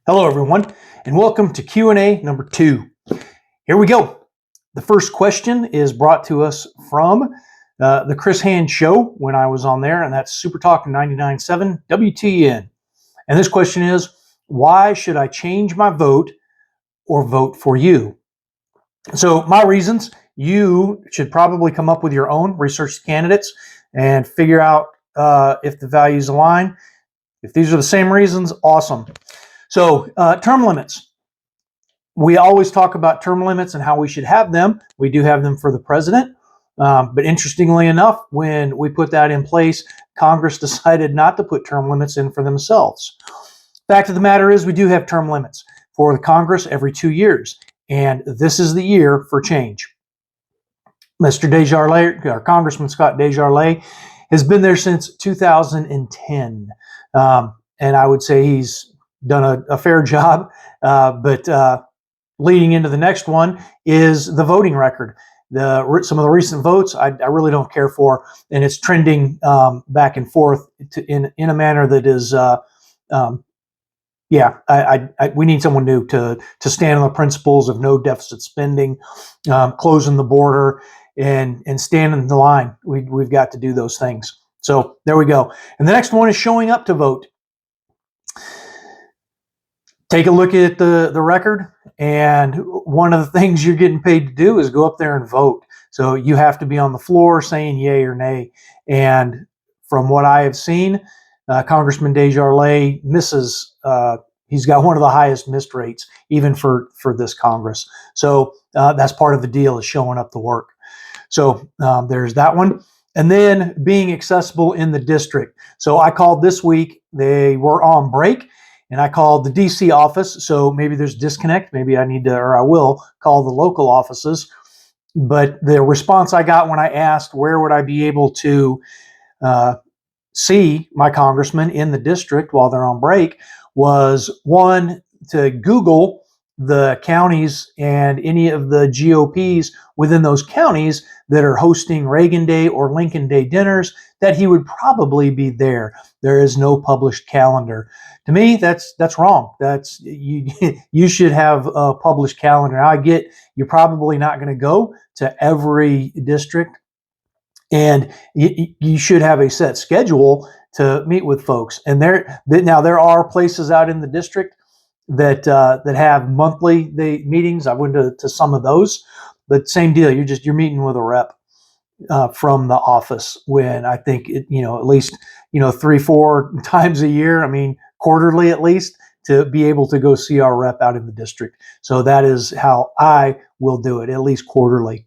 Hello, everyone, and welcome to Q&A number 2. Here we go. The first question is brought to us from the Chris Hand Show when I was on there, and that's Super Talk 99.7 WTN. And this question is, why should I change my vote or vote for you? So my reasons, you should probably come up with your own, research the candidates, and figure out if the values align. If these are the same reasons, awesome. So term limits. We always talk about term limits and how we should have them. We do have them for the president. But interestingly enough, when we put that in place, Congress decided not to put term limits in for themselves. Fact of the matter is we do have term limits for the Congress every 2 years. And this is the year for change. Mr. Desjarlais, or Congressman Scott Desjarlais, has been there since 2010. And I would say he's done a fair job, but leading into the next one is the voting record. Some of the recent votes I really don't care for, and it's trending back and forth in a manner that is, we need someone new to stand on the principles of no deficit spending, closing the border, and stand in the line. We've got to do those things. So there we go. And the next one is showing up to vote. Take a look at the record, and one of the things you're getting paid to do is go up there and vote. So you have to be on the floor saying yay or nay. And from what I have seen, Congressman Desjarlais misses. He's got one of the highest missed rates, even for this Congress. So that's part of the deal, is showing up to work. So there's that one. And then being accessible in the district. So I called this week. They were on break. And I called the DC office, so maybe there's disconnect. Maybe I need to, or I will, call the local offices. But the response I got when I asked where would I be able to see my congressman in the district while they're on break was, one, to Google the counties and any of the GOPs within those counties that are hosting Reagan Day or Lincoln Day dinners, that he would probably be there. There is no published calendar. To me, that's wrong. That's you should have a published calendar. Now, I get you're probably not going to go to every district, and you should have a set schedule to meet with folks. And there are places out in the district that have monthly meetings. I went to some of those, but same deal. You're meeting with a rep from the office, when I think at least 3-4 times a year. I mean, quarterly at least, to be able to go see our rep out in the district. So that is how I will do it, at least quarterly,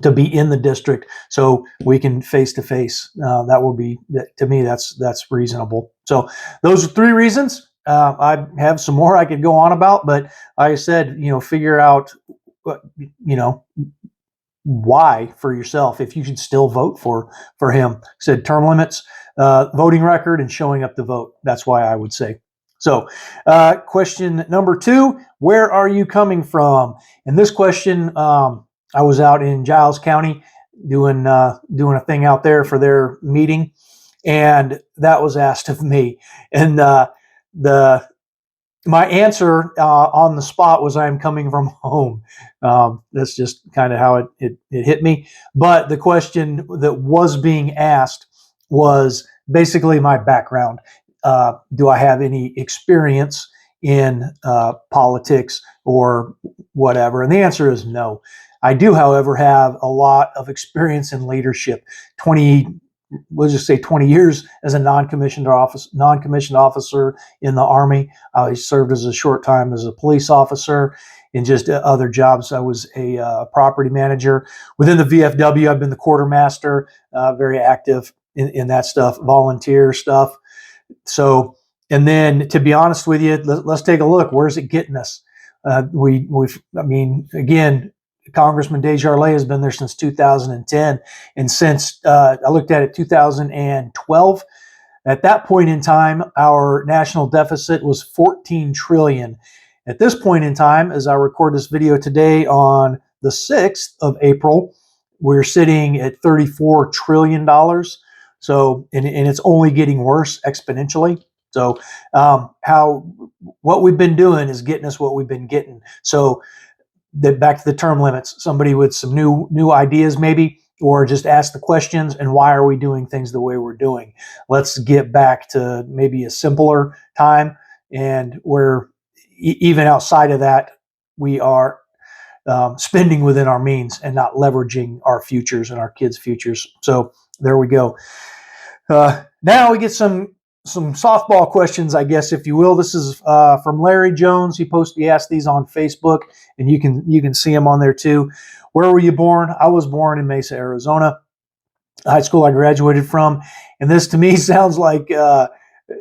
to be in the district so we can face to face. That will be, to me, that's reasonable. So those are 3 reasons. I have some more I could go on about, but like I said, figure out, why for yourself, if you should still vote for him. I said term limits, voting record, and showing up to vote. That's why I would say. So question number 2, where are you coming from? And this question, I was out in Giles County doing a thing out there for their meeting, and that was asked of me. And my answer on the spot was, I'm coming from home. That's just kind of how it hit me. But the question that was being asked was basically my background. Do I have any experience in politics or whatever? And the answer is no. I do, however, have a lot of experience in leadership. 20 years as a non-commissioned officer in the Army. I served as a short time as a police officer, in just other jobs. I was a property manager within the VFW. I've been the quartermaster, very active in that stuff, volunteer stuff. So, and then to be honest with you, let's take a look. Where's it getting us? Again, Congressman Desjarlais has been there since 2010. And since I looked at it, 2012, at that point in time, our national deficit was $14 trillion. At this point in time, as I record this video today on the 6th of April, we're sitting at $34 trillion. So, and it's only getting worse exponentially. So what we've been doing is getting us what we've been getting. So back to the term limits, somebody with some new ideas maybe, or just ask the questions, and why are we doing things the way we're doing? Let's get back to maybe a simpler time, and where even outside of that, we are spending within our means and not leveraging our futures and our kids' futures. So there we go. Now we get some softball questions, I guess, if you will. This is from Larry Jones. He asked these on Facebook, and you can see them on there too. Where were you born? I was born in Mesa, Arizona. High school I graduated from, and this to me sounds like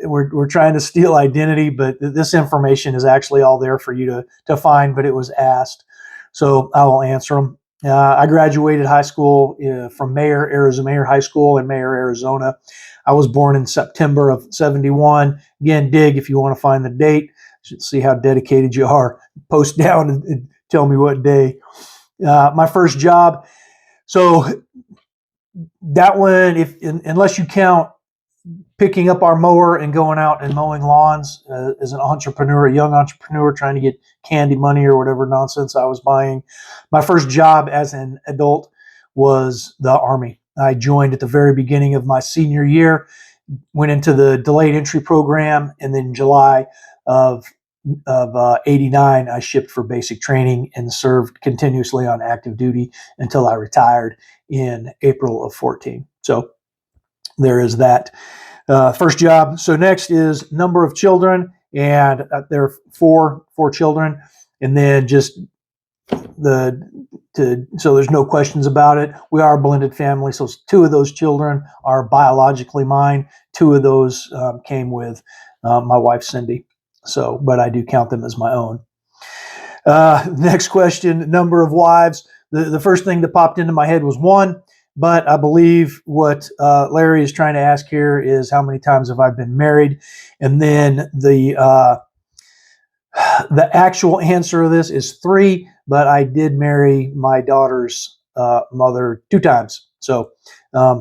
we're trying to steal identity, but this information is actually all there for you to find. But it was asked, so I will answer them. I graduated high school from Mayer High School in Mayer, Arizona. I was born in September of '71. Again, dig if you want to find the date. You should see how dedicated you are. Post down and tell me what day. My first job. So that one, unless you count picking up our mower and going out and mowing lawns as an entrepreneur, a young entrepreneur trying to get candy money or whatever nonsense I was buying. My first job as an adult was the Army. I joined at the very beginning of my senior year, went into the delayed entry program, and then in July of '89, I shipped for basic training and served continuously on active duty until I retired in April of '14. So there is that. First job. So next is number of children, and there are four children, and then just so there's no questions about it. We are a blended family, so 2 of those children are biologically mine. 2 of those came with my wife Cindy. So, but I do count them as my own. Next question: number of wives. The first thing that popped into my head was 1. But I believe what Larry is trying to ask here is how many times have I been married? And then the actual answer of this is 3, but I did marry my daughter's mother 2 times. So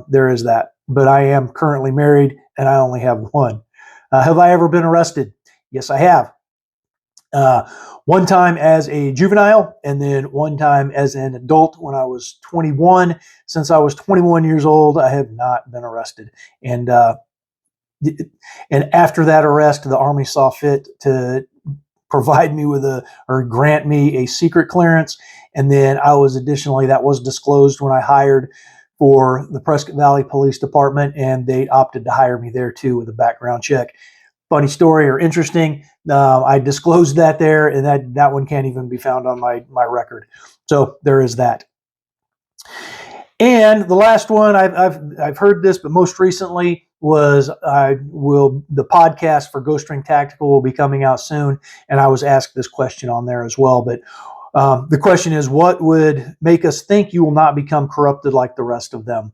there is that. But I am currently married, and I only have 1. Have I ever been arrested? Yes, I have. 1 time as a juvenile, and then 1 time as an adult when I was 21. Since I was 21 years old, I have not been arrested. And after that arrest, the Army saw fit to provide me or grant me a secret clearance. And then that was disclosed when I hired for the Prescott Valley Police Department, and they opted to hire me there too with a background check. Funny story, or interesting. I disclosed that there, and that one can't even be found on my record. So there is that. And the last one, I've heard this, but most recently was the podcast for Ghost Ring Tactical will be coming out soon, and I was asked this question on there as well. But the question is, what would make us think you will not become corrupted like the rest of them?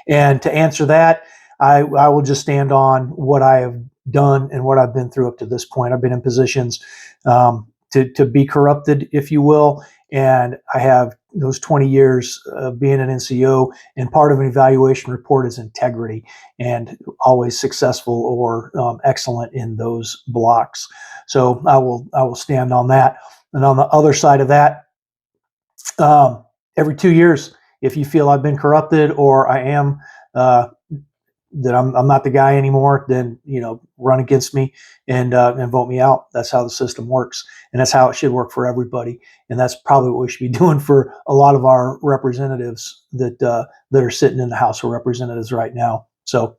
And to answer that, I will just stand on what I have done and what I've been through up to this point. I've been in positions to be corrupted, if you will, and I have those 20 years of being an NCO, and part of an evaluation report is integrity, and always successful or excellent in those blocks. So I will stand on that. And on the other side of that, every 2 years, if you feel I've been corrupted or I am that I'm not the guy anymore, then run against me and vote me out. That's how the system works, and that's how it should work for everybody. And that's probably what we should be doing for a lot of our representatives that are sitting in the House of Representatives right now. So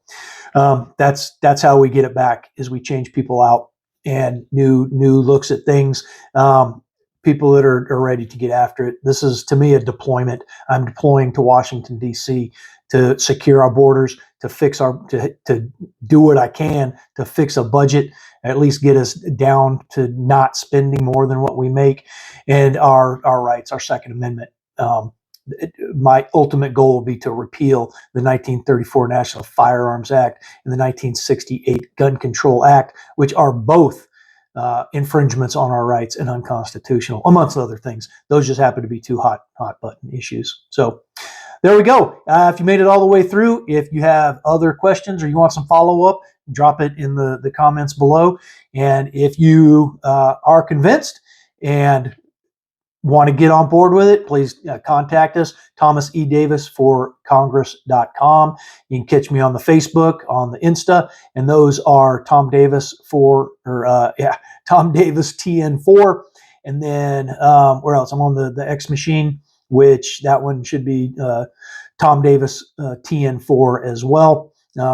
that's how we get it back, is we change people out and new looks at things. People that are ready to get after it. This is, to me, a deployment. I'm deploying to Washington, D.C. to secure our borders, to fix to do what I can to fix a budget, at least get us down to not spending more than what we make, and our rights, our Second Amendment. My ultimate goal will be to repeal the 1934 National Firearms Act and the 1968 Gun Control Act, which are both infringements on our rights and unconstitutional, amongst other things. Those just happen to be 2 hot button issues. So there we go. If you made it all the way through, if you have other questions or you want some follow-up, drop it in the comments below. And if you are convinced and want to get on board with it, please contact us, Thomas E. Davis for Congress.com. You can catch me on the Facebook, on the Insta, and those are Tom Davis Tom Davis TN4. And then where else? I'm on the X Machine, which that one should be Tom Davis TN4 as well.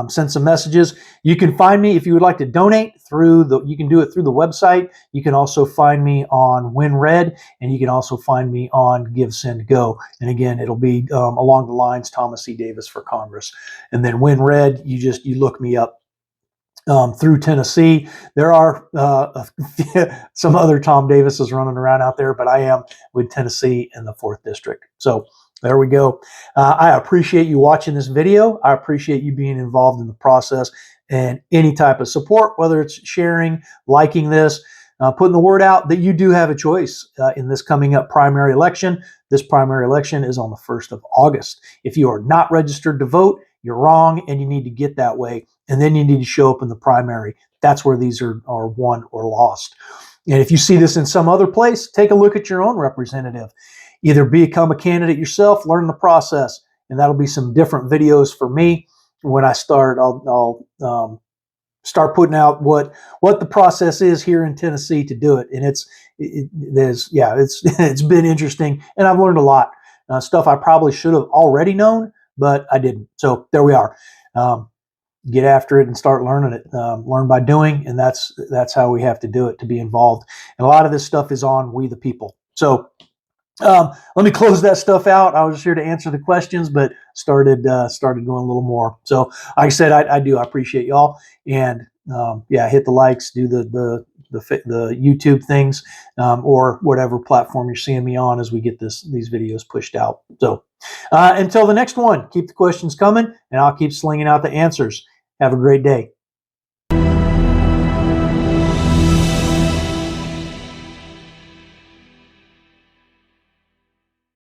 Send some messages. You can find me if you would like to donate you can do it through the website. You can also find me on WinRed, and you can also find me on GiveSendGo. And again, it'll be along the lines Thomas E. Davis for Congress. And then WinRed, you look me up through Tennessee. There are some other Tom Davises running around out there, but I am with Tennessee in the 4th District. So there we go. I appreciate you watching this video. I appreciate you being involved in the process, and any type of support, whether it's sharing, liking this, putting the word out that you do have a choice in this coming up primary election. This primary election is on the 1st of August. If you are not registered to vote, you're wrong, and you need to get that way. And then you need to show up in the primary. That's where these are won or lost. And if you see this in some other place, take a look at your own representative. Either become a candidate yourself, learn the process, and that'll be some different videos for me. When I start, I'll start putting out what the process is here in Tennessee to do it. And it's been interesting, and I've learned a lot. Stuff I probably should have already known, but I didn't. So there we are. Get after it and start learning it. Learn by doing, and that's how we have to do it to be involved. And a lot of this stuff is on We the People. So let me close that stuff out. I was just here to answer the questions, but started going a little more. So like I said, I appreciate y'all, and hit the likes, do the YouTube things, or whatever platform you're seeing me on as we get these videos pushed out. So until the next one, keep the questions coming, and I'll keep slinging out the answers. Have a great day.